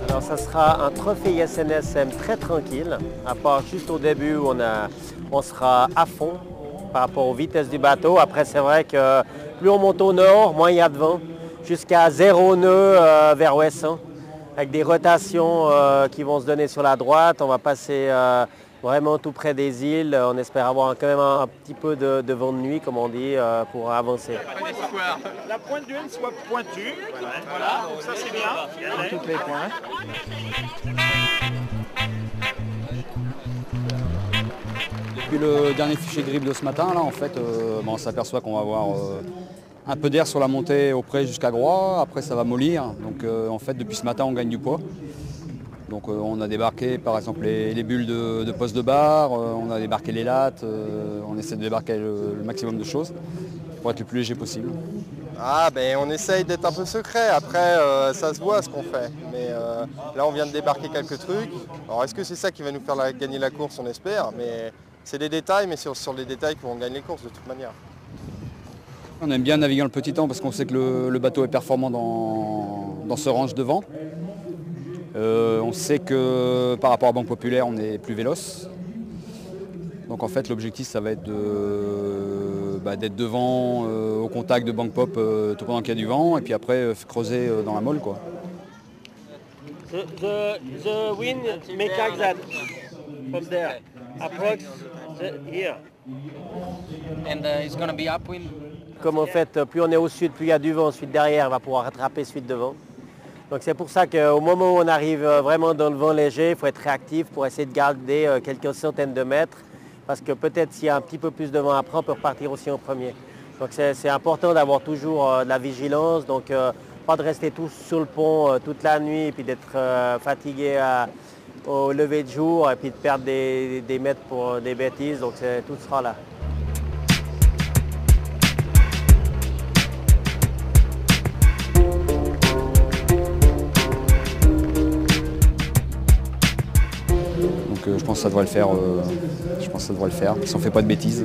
Alors ça sera un trophée SNSM très tranquille, à part juste au début où on sera à fond par rapport aux vitesses du bateau. Après c'est vrai que plus on monte au nord, moins il y a de vent, jusqu'à 0 nœud vers ouest, avec des rotations qui vont se donner sur la droite. On va passer vraiment tout près des îles. On espère avoir quand même un petit peu de vent de nuit, comme on dit, pour avancer. La pointe du N soit pointue. Voilà, donc ça c'est bien. Dans toutes les pointes. Depuis le dernier fichier grip de ce matin, là, en fait, on s'aperçoit qu'on va avoir un peu d'air sur la montée au près jusqu'à Groix. Après, ça va mollir. Donc, en fait, depuis ce matin, on gagne du poids. Donc, on a débarqué, par exemple, les bulles de poste de barre. On a débarqué les lattes. On essaie de débarquer le maximum de choses pour être le plus léger possible. Ah ben on essaye d'être un peu secret, après ça se voit ce qu'on fait. Mais là on vient de débarquer quelques trucs. Alors est-ce que c'est ça qui va nous faire gagner la course, on espère, mais c'est des détails, mais c'est sur les détails qu'on gagne les courses de toute manière. On aime bien naviguer dans le petit temps parce qu'on sait que le bateau est performant dans ce range de vent. On sait que par rapport à Banque Populaire on est plus véloce. Donc en fait l'objectif ça va être d'être devant au contact de Banque Pop tout pendant qu'il y a du vent et puis après creuser dans la molle quoi. The wind make like that from there, approx here. And it's gonna be upwind. Comme en fait, plus on est au sud, plus il y a du vent, celui derrière va pouvoir rattraper celui de devant. Donc c'est pour ça qu'au moment où on arrive vraiment dans le vent léger, il faut être réactif pour essayer de garder quelques centaines de mètres. Parce que peut-être s'il y a un petit peu plus de vent après, on peut repartir aussi en premier. Donc c'est important d'avoir toujours de la vigilance, donc pas de rester tous sur le pont toute la nuit et puis d'être fatigué au lever de jour et puis de perdre des mètres pour des bêtises, donc tout sera là. Donc je pense que ça devrait le faire. Si on ne fait pas de bêtises.